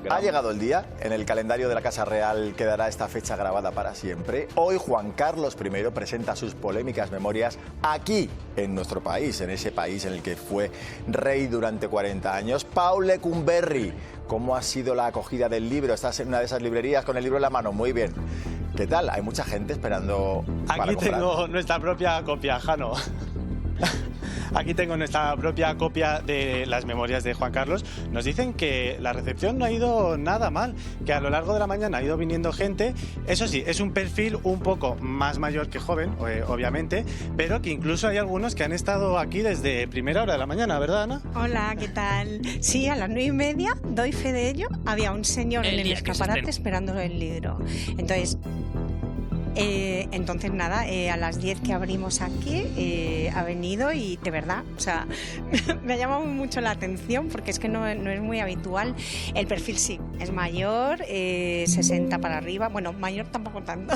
Ha llegado el día, en el calendario de la Casa Real quedará esta fecha grabada para siempre. Hoy Juan Carlos I presenta sus polémicas memorias aquí, en nuestro país, en ese país en el que fue rey durante 40 años. Paul Lecumberri, ¿cómo ha sido la acogida del libro? Estás en una de esas librerías con el libro en la mano, muy bien. ¿Qué tal? Hay mucha gente esperando para Aquí comprar. tengo nuestra propia copia, Jano. Aquí tengo nuestra propia copia de las memorias de Juan Carlos. Nos dicen que la recepción no ha ido nada mal, que a lo largo de la mañana ha ido viniendo gente. Eso sí, es un perfil un poco más mayor que joven, obviamente, pero que incluso hay algunos que han estado aquí desde primera hora de la mañana, ¿verdad, Ana? Hola, ¿qué tal? Sí, a las 9:30, doy fe de ello, había un señor en el escaparate esperando el libro. Entonces nada, a las 10 que abrimos aquí ha venido y de verdad, o sea, me ha llamado mucho la atención porque es que no es muy habitual. El perfil sí, es mayor, 60 para arriba, bueno, mayor tampoco tanto,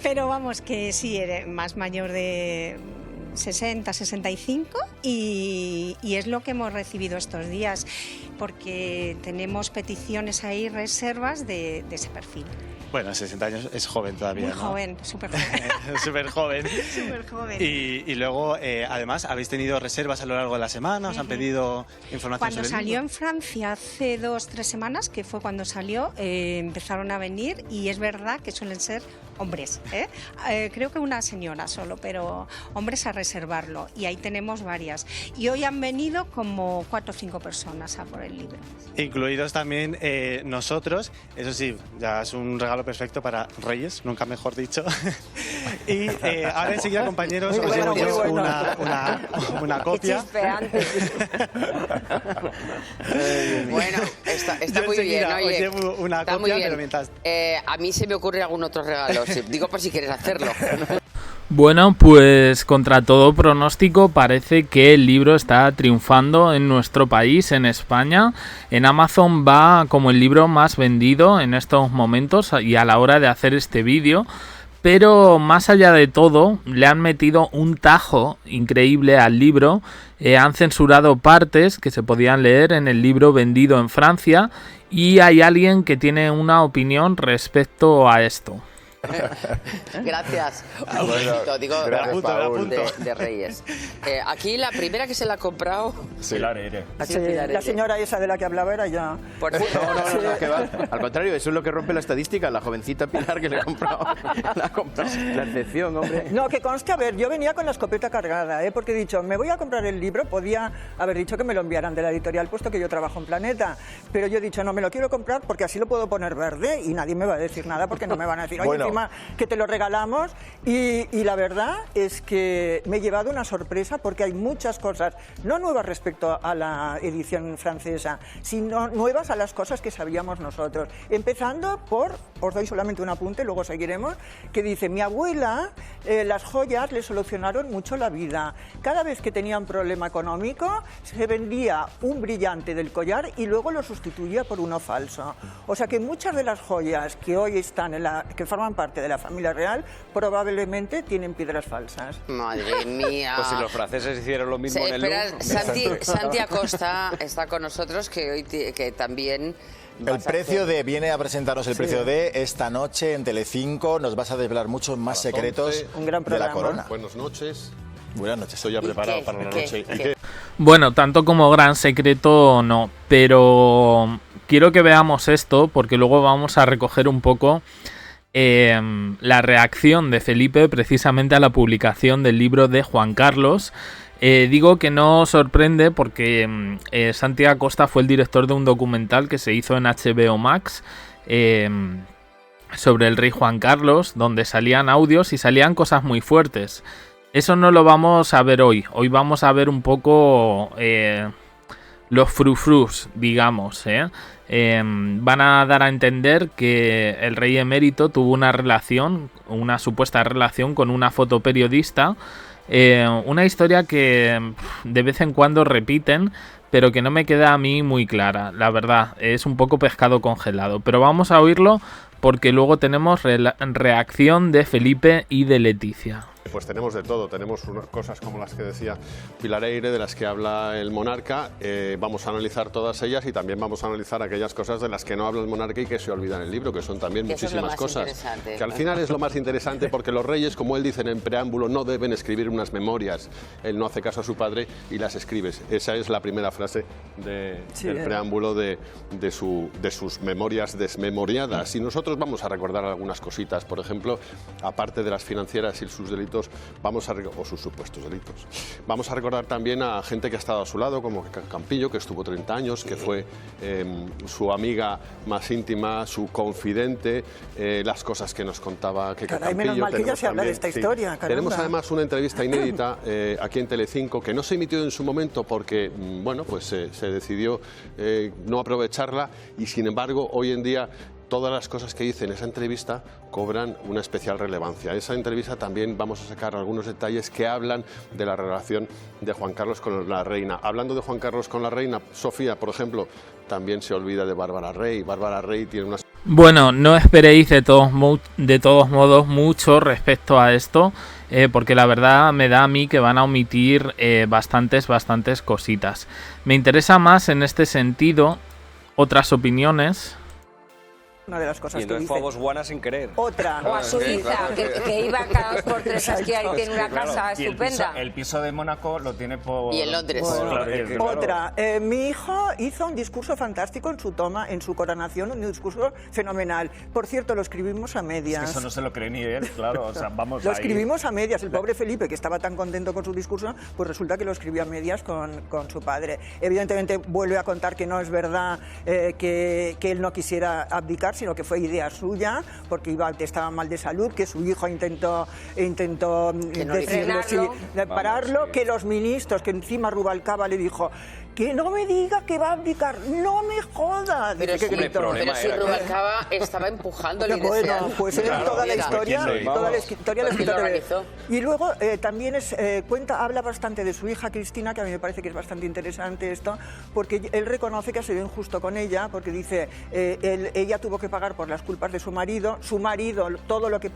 pero vamos que sí, más mayor de 60, 65 y es lo que hemos recibido estos días porque tenemos peticiones ahí, reservas de ese perfil. Bueno, 60 años es joven todavía, Muy ¿no? joven, súper joven. Súper joven. Súper joven. Y luego, además, ¿habéis tenido reservas a lo largo de la semana? ¿Os han pedido información Cuando sobre el salió libro? en Francia hace 2-3 semanas, que fue cuando salió, empezaron a venir y es verdad que suelen ser hombres, creo que una señora solo, pero hombres a reservarlo y ahí tenemos varias. Y hoy han venido como 4 o 5 personas a por el libro. Incluidos también nosotros, eso sí, ya es un regalo perfecto para Reyes, nunca mejor dicho. Y ahora enseguida, compañeros, os llevo yo una copia. Bueno, está Yo muy bien, enseguida os oye. llevo una Está muy copia, bien. pero mientras... A mí se me ocurre algún otro regalo, digo por si quieres hacerlo. Bueno, pues contra todo pronóstico parece que el libro está triunfando en nuestro país, en España. En Amazon va como el libro más vendido en estos momentos y a la hora de hacer este vídeo. Pero más allá de todo, le han metido un tajo increíble al libro. Han censurado partes que se podían leer en el libro vendido en Francia. Y hay alguien que tiene una opinión respecto a esto. Gracias. Un Bueno, besito, digo, gracias, Paul. de Reyes. Aquí la primera que se la ha comprado... Pilar Eire. La señora esa de la que hablaba era ya. Por No, que va. Al contrario, eso es lo que rompe la estadística. La jovencita Pilar que le ha comprado la excepción, hombre. No, que conste, a ver, yo venía con la escopeta cargada, porque he dicho, me voy a comprar el libro, podía haber dicho que me lo enviaran de la editorial, puesto que yo trabajo en Planeta, pero yo he dicho, no, me lo quiero comprar porque así lo puedo poner verde y nadie me va a decir nada porque no me van a decir, oye, Bueno. encima que te lo regalamos y la verdad es que me he llevado una sorpresa porque hay muchas cosas, no nuevas respecto a la edición francesa, sino nuevas a las cosas que sabíamos nosotros. Empezando por, os doy solamente un apunte, luego seguiremos, que dice, mi abuela, las joyas le solucionaron mucho la vida. Cada vez que tenía un problema económico, se vendía un brillante del collar y luego lo sustituía por uno falso. O sea que muchas de las joyas que hoy están que forman parte de la familia real, probablemente tienen piedras falsas. Madre mía. Pues si los franceses hicieron lo mismo en el Espera, Louvre. Santi Acosta está con nosotros, que hoy que también... El precio de, viene a presentarnos el precio de esta noche en Telecinco. Nos vas a desvelar muchos más secretos Un gran de la programa. corona. Buenas noches. Buenas noches. Estoy ya preparado para la noche. ¿Y qué? Bueno, tanto como gran secreto no, pero quiero que veamos esto porque luego vamos a recoger un poco la reacción de Felipe precisamente a la publicación del libro de Juan Carlos. Digo que no sorprende porque Santi Acosta fue el director de un documental que se hizo en HBO Max sobre el rey Juan Carlos, donde salían audios y salían cosas muy fuertes. Eso no lo vamos a ver hoy. Hoy vamos a ver un poco los frufrus, digamos. Van a dar a entender que el rey emérito tuvo una supuesta relación con una fotoperiodista. Una historia que de vez en cuando repiten, pero que no me queda a mí muy clara, la verdad. Es un poco pescado congelado. Pero vamos a oírlo porque luego tenemos reacción de Felipe y de Leticia. Pues tenemos de todo, tenemos cosas como las que decía Pilar Eyre, de las que habla el monarca, vamos a analizar todas ellas y también vamos a analizar aquellas cosas de las que no habla el monarca y que se olvidan en el libro, que son también muchísimas cosas. Que al final es lo más interesante porque los reyes, como él dice en el preámbulo, no deben escribir unas memorias. Él no hace caso a su padre y las escribe. Esa es la primera frase del preámbulo de sus memorias desmemoriadas. Y nosotros vamos a recordar algunas cositas, por ejemplo, aparte de las financieras y sus delitos, o sus supuestos delitos. Vamos a recordar también a gente que ha estado a su lado, como Campillo, que estuvo 30 años, que fue su amiga más íntima, su confidente, las cosas que nos contaba que Caray, menos mal que ya se habla de esta historia, caramba. Tenemos además una entrevista inédita aquí en Telecinco, que no se emitió en su momento porque, bueno, pues se decidió no aprovecharla y, sin embargo, hoy en día todas las cosas que dice en esa entrevista cobran una especial relevancia. Esa entrevista también vamos a sacar algunos detalles que hablan de la relación de Juan Carlos con la reina. Hablando de Juan Carlos con la reina, Sofía, por ejemplo, también se olvida de Bárbara Rey. Bárbara Rey tiene una... Bueno, no esperéis de todos modos mucho respecto a esto, porque la verdad me da a mí que van a omitir bastantes cositas. Me interesa más en este sentido otras opiniones. Una de las cosas y entonces que dice. fue a Botswana sin querer. Otra. O a Suiza, que iba cada 2 por 3 aquí, ahí tiene una casa estupenda. El piso de Mónaco lo tiene por... Y en Londres. Bueno, otra. Mi hijo hizo un discurso fantástico en su coronación, un discurso fenomenal. Por cierto, lo escribimos a medias. Es que eso no se lo cree ni él, claro. O sea, vamos lo escribimos a medias. El pobre Felipe, que estaba tan contento con su discurso, pues resulta que lo escribió a medias con su padre. Evidentemente vuelve a contar que no es verdad que él no quisiera abdicar, sino que fue idea suya, porque estaba mal de salud, que su hijo intentó pararlo, que los ministros, que encima Rubalcaba le dijo que no me diga que va a abdicar, no me joda. Pero si Rubalcaba estaba empujándole. Bueno, pues toda la historia la escrita. Y luego también habla bastante de su hija Cristina, que a mí me parece que es bastante interesante esto, porque él reconoce que ha sido injusto con ella, porque dice, ella tuvo que pagar por las culpas de su marido, todo lo que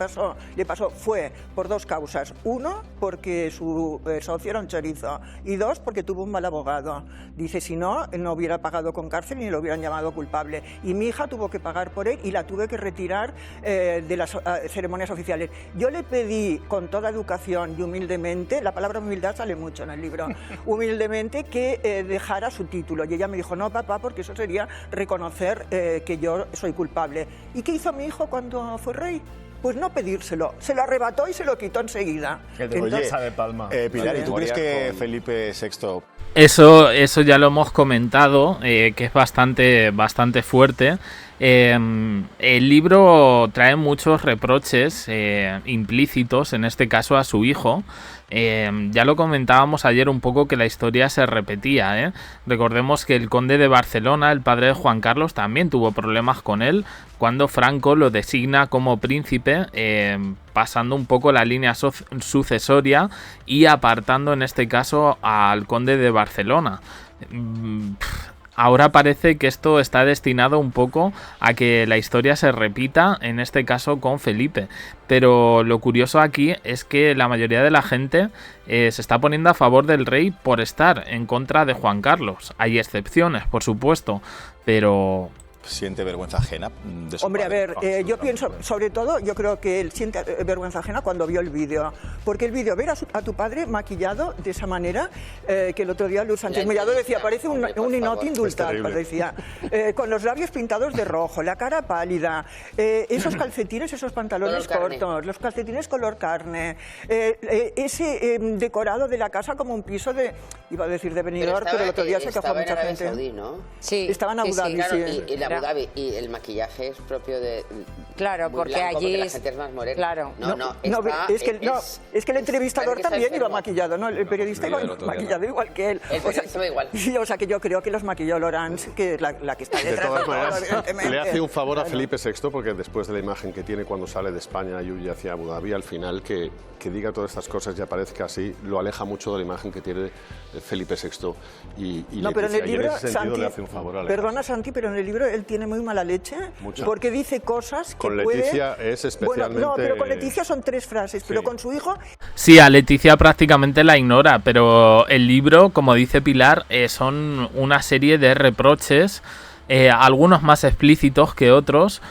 le pasó fue por 2 causas. 1, porque su socio era un chorizo, y 2, porque tuvo un mal abogado. Dice, si no hubiera pagado con cárcel ni lo hubieran llamado culpable. Y mi hija tuvo que pagar por él y la tuve que retirar de las ceremonias oficiales. Yo le pedí con toda educación y humildemente, la palabra humildad sale mucho en el libro, humildemente que dejara su título. Y ella me dijo, no, papá, porque eso sería reconocer que yo soy culpable. ¿Y qué hizo mi hijo cuando fue rey? Pues no pedírselo, se lo arrebató y se lo quitó enseguida. Entonces, de Palma. Pilar, ¿y tú crees que Felipe VI... Eso ya lo hemos comentado, que es bastante fuerte. El libro trae muchos reproches implícitos, en este caso a su hijo. Ya lo comentábamos ayer un poco, que la historia se repetía. Recordemos que el conde de Barcelona, el padre de Juan Carlos, también tuvo problemas con él cuando Franco lo designa como príncipe, pasando un poco la línea sucesoria y apartando en este caso al conde de Barcelona. Ahora parece que esto está destinado un poco a que la historia se repita, en este caso con Felipe. Pero lo curioso aquí es que la mayoría de la gente se está poniendo a favor del rey por estar en contra de Juan Carlos. Hay excepciones, por supuesto, pero... ¿Siente vergüenza ajena de su Hombre, padre? a ver, yo pienso, sobre todo, yo creo que él siente vergüenza ajena cuando vio el vídeo. Porque el vídeo, ver a tu padre maquillado de esa manera, que el otro día Luis Sánchez Mellado decía, parece un inútil indultar, decía, con los labios pintados de rojo, la cara pálida, esos calcetines, esos pantalones cortos, los calcetines color carne, ese decorado de la casa como un piso de, iba a decir de Benidorm, pero el otro día se quejó mucha gente. Saudí, ¿no? Sí, estaba en Abu Dhabi, claro, sí. Y Abu Dhabi, y el maquillaje es propio de... Claro, porque blanco, allí... la gente es más morena. Claro. Es que el entrevistador también iba maquillado, ¿no? El periodista iba maquillado igual que él. El periodista va igual. Sí, o sea que yo creo que los maquilló Laurence, que es la que está detrás. De todas maneras, evidentemente. le hace un favor a Felipe VI, porque después de la imagen que tiene cuando sale de España y huye hacia Abu Dhabi, al final que diga todas estas cosas y aparezca así, lo aleja mucho de la imagen que tiene Felipe VI. No, pero en el libro, Santi, le hace un favor a perdona Santi, pero en el libro él tiene muy mala leche, porque dice cosas Con que puede... Leticia es especialmente... Bueno, no, pero con Leticia son 3 frases, pero con su hijo... Sí, a Leticia prácticamente la ignora, pero el libro, como dice Pilar, son una serie de reproches, algunos más explícitos que otros,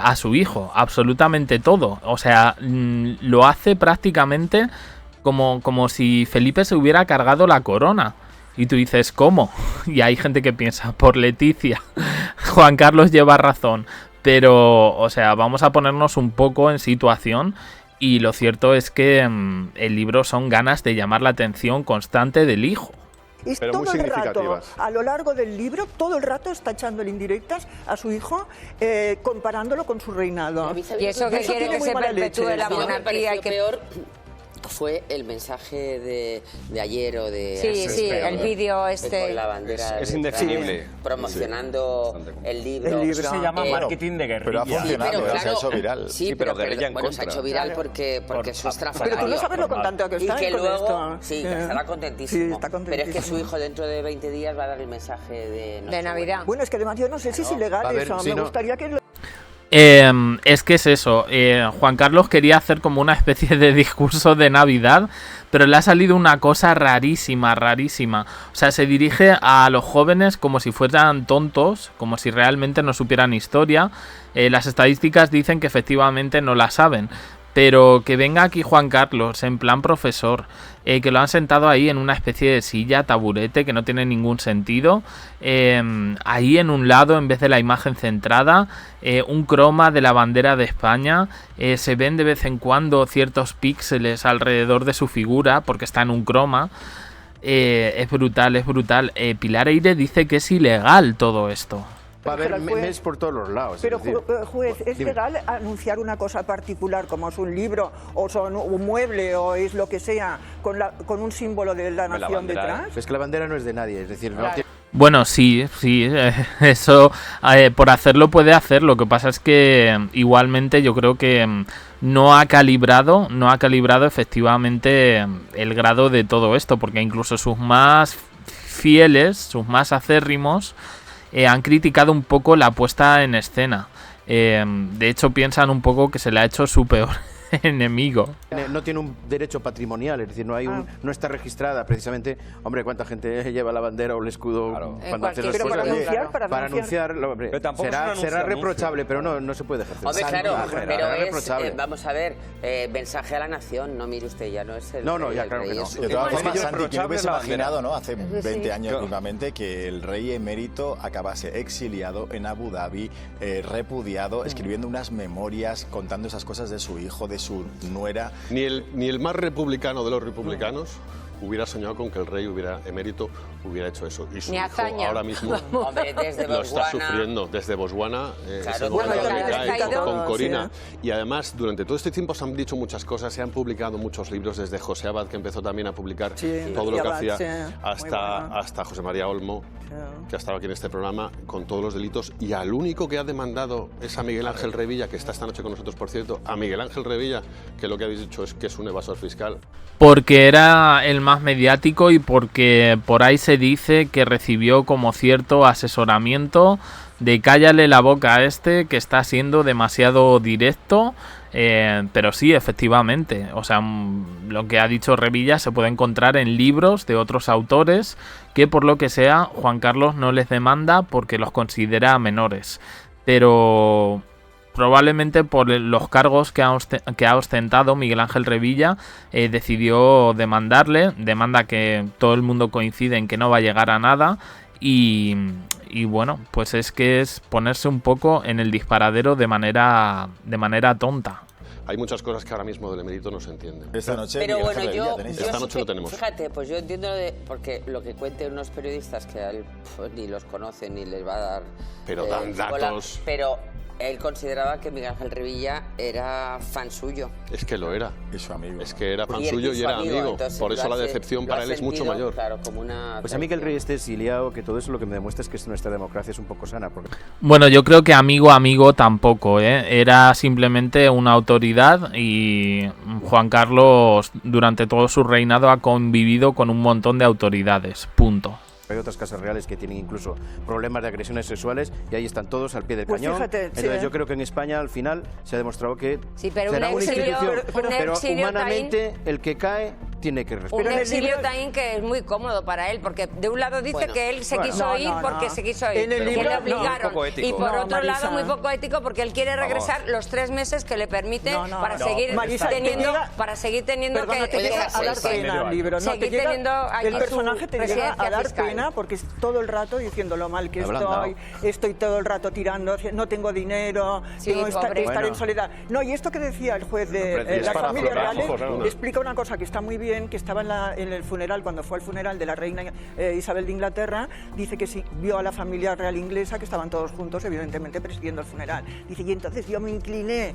a su hijo, absolutamente todo. O sea, lo hace prácticamente como si Felipe se hubiera cargado la corona. Y tú dices, ¿cómo? Y hay gente que piensa, por Leticia. Juan Carlos lleva razón. Pero, o sea, vamos a ponernos un poco en situación. Y lo cierto es que el libro son ganas de llamar la atención constante del hijo. Es Pero muy todo el rato, significativas. a lo largo del libro, todo el rato está echándole indirectas a su hijo, comparándolo con su reinado. Y eso que quiere tiene que muy se mala perpetúe leche. la Lo que me monarquía. pareció peor fue el mensaje de ayer o de... Sí, el vídeo con la bandera Es detrás, indefinible. promocionando el libro. Eso se llama marketing de guerrilla. Pero ha funcionado, pero se ha hecho viral. Sí, pero guerrilla en contra. Se ha hecho viral porque es estrafalario. Pero tú no sabes lo contento que está y que con luego, esto. sí, que estará contentísimo. Sí, está contentísimo. Pero es que su hijo dentro de 20 días va a dar el mensaje de Navidad. Bueno, es que además yo no sé si es ilegal Va a haber, eso. sí, Me no. gustaría que... Es que es eso. Juan Carlos quería hacer como una especie de discurso de Navidad, pero le ha salido una cosa rarísima, rarísima. O sea, se dirige a los jóvenes como si fueran tontos, como si realmente no supieran historia. Las estadísticas dicen que efectivamente no la saben. Pero que venga aquí Juan Carlos en plan profesor, que lo han sentado ahí en una especie de silla, taburete, que no tiene ningún sentido, ahí en un lado, en vez de la imagen centrada, un croma de la bandera de España, se ven de vez en cuando ciertos píxeles alrededor de su figura, porque está en un croma. Es brutal, es brutal. Pilar Eyre dice que es ilegal todo esto. Va a haber Pero, juez, memes por todos los lados. Pero, es decir, juez, ¿es dime. legal anunciar una cosa particular como es un libro o son un mueble o es lo que sea con un símbolo de la nación detrás? Es que la bandera no es de nadie, es decir, no tiene... Bueno, sí, eso por hacerlo puede hacer. Lo que pasa es que igualmente yo creo que no ha calibrado efectivamente el grado de todo esto, porque incluso sus más fieles, sus más acérrimos, han criticado un poco la puesta en escena. De hecho, piensan un poco que se le ha hecho su peor enemigo. No tiene un derecho patrimonial, es decir, no está registrada precisamente. Hombre, ¿cuánta gente lleva la bandera o el escudo cuando hace las Pero cosas? para anunciarlo, hombre, Pero tampoco es un será anuncio, reprochable, pero no se puede ejercer. Hombre, claro, pero será es, reprochable. vamos a ver, mensaje a la nación, no mire usted, ya no es el No, rey, ya el claro rey que no. es su- De todas Es que formas, yo Santi, ¿quién reprochable hubiese la bandera. imaginado, ¿no? Hace 20 años Claro. mismamente que el rey emérito acabase exiliado en Abu Dhabi, repudiado, escribiendo unas memorias contando esas cosas de su hijo, de su nuera? Ni el más republicano de los republicanos hubiera soñado con que el rey emérito hubiera hecho eso. Y su Ni hijo hazaña. ahora mismo Hombre, desde lo está Botswana. sufriendo desde Botswana, Claro, ese bueno, momento también que está cae ido. con Corina. Sí. Y además, durante todo este tiempo se han dicho muchas cosas, se han publicado muchos libros, desde José Abad, que empezó también a publicar Sí, todo lo que Abad, hacía, sí, muy bueno. hasta José María Olmo, que ha estado aquí en este programa, con todos los delitos. Y al único que ha demandado es a Miguel Ángel Revilla, que está esta noche con nosotros, por cierto, a Miguel Ángel Revilla, que lo que habéis dicho es que es un evasor fiscal. Porque era el más mediático y porque por ahí se dice que recibió como cierto asesoramiento de cállale la boca a este que está siendo demasiado directo. Pero sí, efectivamente, o sea, lo que ha dicho Revilla se puede encontrar en libros de otros autores que por lo que sea Juan Carlos no les demanda porque los considera menores. Pero probablemente por los cargos que ha ostentado Miguel Ángel Revilla, decidió demandarle, demanda que todo el mundo coincide en que no va a llegar a nada. Y bueno, pues es que es ponerse un poco en el disparadero de manera tonta. Hay muchas cosas que ahora mismo del emérito no se entienden. Esta noche, Pero Miguel bueno, Ángel yo, Revilla, tenéis Esta sí noche que- lo tenemos. Fíjate, pues yo entiendo porque lo que cuenten unos periodistas que a él ni los conocen ni les va a dar... Pero dan bola, datos. pero él consideraba que Miguel Ángel Revilla era fan suyo. Es que lo era. y su amigo. Es que era fan Y él suyo y y su era amigo, amigo. entonces Por eso lo la ha decepción lo para ha él es mucho sentido, mayor. Claro, como una Pues a mí que el rey traición. esté exiliado, que todo eso lo que me demuestra es que nuestra democracia es un poco sana. Porque... Bueno, yo creo que amigo tampoco, ¿eh? Era simplemente una autoridad y Juan Carlos durante todo su reinado ha convivido con un montón de autoridades, punto. Pero otras casas reales que tienen incluso problemas de agresiones sexuales, y ahí están todos al pie del cañón. Fíjate, entonces yo creo que en España al final se ha demostrado que pero será una institución, pero exilio humanamente el que cae tiene que respetar. Un exilio también que es muy cómodo para él, porque de un lado dice que él se quiso ir porque se quiso ir, En el que libro, le obligaron, y por otro Marisa. lado muy poco ético porque él quiere regresar los 3 meses que le permiten para seguir Marisa, teniendo, perdona, te llega a dar pena el libro. No, seguir teniendo allí el personaje te llega a residencia dar fiscal. pena porque es todo el rato diciendo lo mal que estoy todo el rato tirando, no tengo dinero, tengo que estar en soledad. No, y esto que decía el juez de las familias reales explica una cosa que está muy bien, que estaba en el funeral, cuando fue al funeral de la reina Isabel de Inglaterra, dice que sí, vio a la familia real inglesa que estaban todos juntos, evidentemente presidiendo el funeral. Dice, y entonces yo me incliné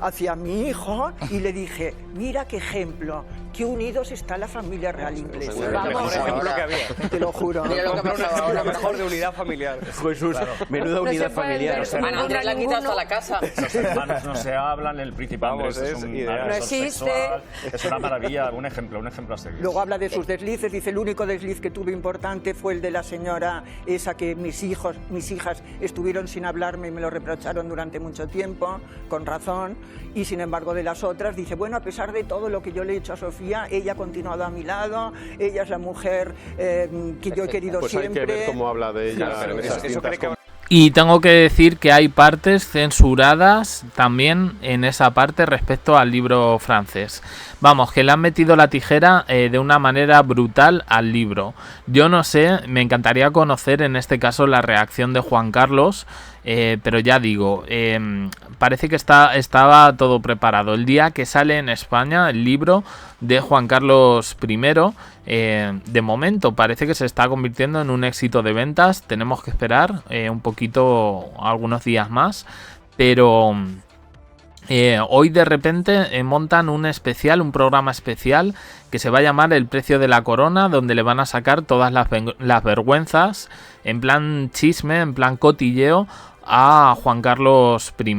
hacia mi hijo y le dije, mira qué ejemplo, qué unidos está la familia real inglesa. El mejor ejemplo que había. Te lo juro. Mira lo que ha pasado ahora. Lo mejor de unidad familiar. Jesús, menuda unidad familiar. A Andrés le han quitado hasta la casa. Los hermanos no se hablan, el príncipe Andrés es un no existe. sexual. Es una maravilla, un ejemplo a seguir. Luego habla de sus deslices, dice, el único desliz que tuve importante fue el de la señora esa que mis hijas estuvieron sin hablarme y me lo reprocharon durante mucho tiempo, con razón, y sin embargo de las otras, dice, bueno, a pesar de todo lo que yo le he hecho a Sofía, ella ha continuado a mi lado, ella es la mujer que yo he querido siempre. Hay que ver cómo habla de ella en esas cintas. Y tengo que decir que hay partes censuradas también en esa parte respecto al libro francés. Vamos, que le han metido la tijera de una manera brutal al libro. Yo no sé, me encantaría conocer en este caso la reacción de Juan Carlos, pero ya digo, parece que estaba todo preparado. El día que sale en España el libro de Juan Carlos I, de momento parece que se está convirtiendo en un éxito de ventas. Tenemos que esperar un poquito, algunos días más, pero hoy de repente montan un programa especial que se va a llamar El precio de la corona, donde le van a sacar todas las vergüenzas en plan chisme, en plan cotilleo a Juan Carlos I.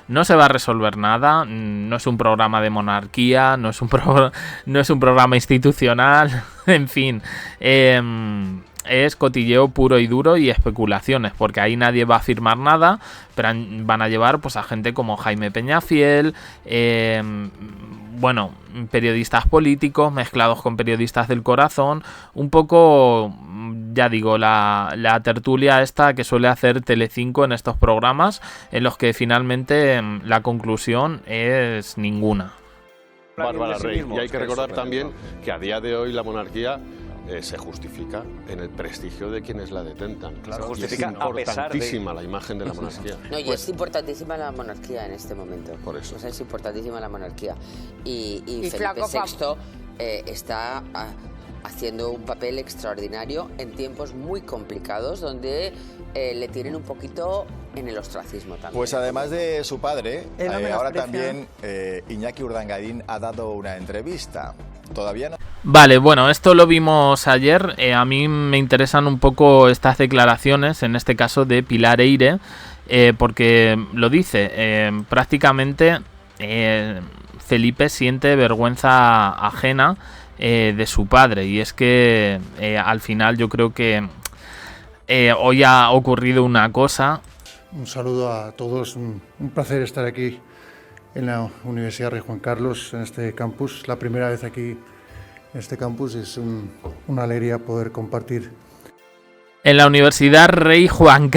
No se va a resolver nada, no es un programa de monarquía, no es un programa institucional, en fin, es cotilleo puro y duro y especulaciones, porque ahí nadie va a firmar nada, pero van a llevar pues a gente como Jaime Peñafiel, bueno, periodistas políticos mezclados con periodistas del corazón, un poco, ya digo, la tertulia esta que suele hacer Telecinco en estos programas, en los que finalmente la conclusión es ninguna. Bárbara Rey. Y hay que recordar también que a día de hoy la monarquía se justifica en el prestigio de quienes la detentan. Claro, y es justifica importantísima la imagen de la monarquía. No, y es importantísima la monarquía en este momento. Por eso. O sea, es importantísima la monarquía. Y Felipe Flaco VI está haciendo un papel extraordinario en tiempos muy complicados donde le tienen un poquito en el ostracismo también. Pues además de su padre, ahora menosprecia. también Iñaki Urdangarín ha dado una entrevista. Todavía no. Vale, bueno, esto lo vimos ayer. A mí me interesan un poco estas declaraciones, en este caso de Pilar Eyre, porque lo dice, prácticamente Felipe siente vergüenza ajena de su padre, y es que al final yo creo que hoy ha ocurrido una cosa. Un saludo a todos, un placer estar aquí en la Universidad Rey Juan Carlos, en este campus. La primera vez aquí en este campus, es una alegría poder compartir. En la Universidad Rey Juan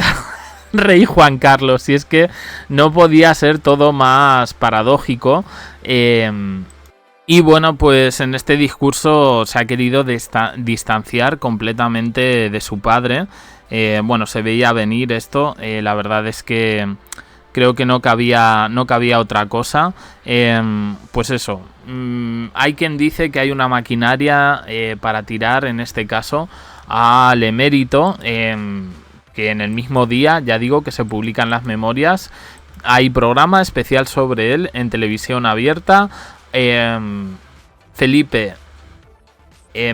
Carlos, y es que no podía ser todo más paradójico. Y bueno, pues en este discurso se ha querido distanciar completamente de su padre. Bueno, se veía venir esto, la verdad es que creo que no cabía otra cosa. Pues eso, hay quien dice que hay una maquinaria para tirar, en este caso, al emérito, que en el mismo día, ya digo, que se publican las memorias, hay programa especial sobre él en televisión abierta. Felipe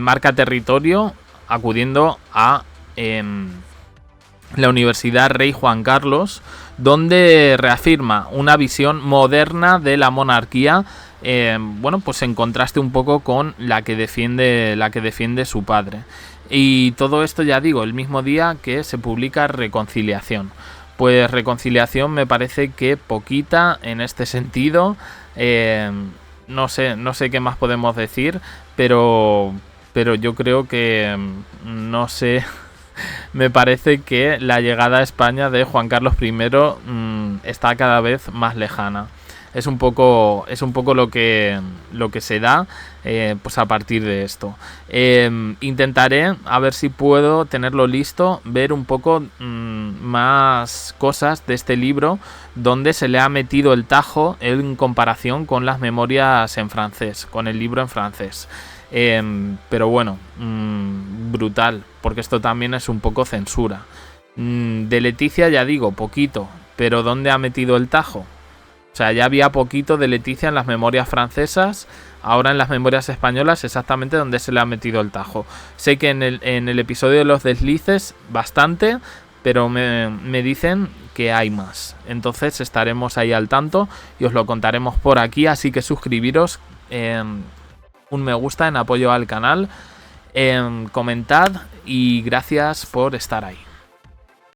marca territorio acudiendo a la Universidad Rey Juan Carlos, donde reafirma una visión moderna de la monarquía, bueno, pues en contraste un poco con la que defiende su padre. Y todo esto, ya digo, el mismo día que se publica Reconciliación. Pues Reconciliación me parece que poquita en este sentido. No sé qué más podemos decir, pero yo creo que, no sé, me parece que la llegada a España de Juan Carlos I está cada vez más lejana. Es un poco lo que se da pues a partir de esto. Intentaré, a ver si puedo tenerlo listo, ver un poco más cosas de este libro donde se le ha metido el tajo en comparación con las memorias en francés, con el libro en francés. Pero bueno, brutal, porque esto también es un poco censura. De Leticia ya digo, poquito, pero ¿dónde ha metido el tajo? O sea, ya había poquito de Leticia en las memorias francesas, ahora en las memorias españolas exactamente donde se le ha metido el tajo. Sé que en el episodio de los deslices bastante, pero me dicen que hay más. Entonces estaremos ahí al tanto y os lo contaremos por aquí, así que suscribiros, un me gusta en apoyo al canal, comentad y gracias por estar ahí.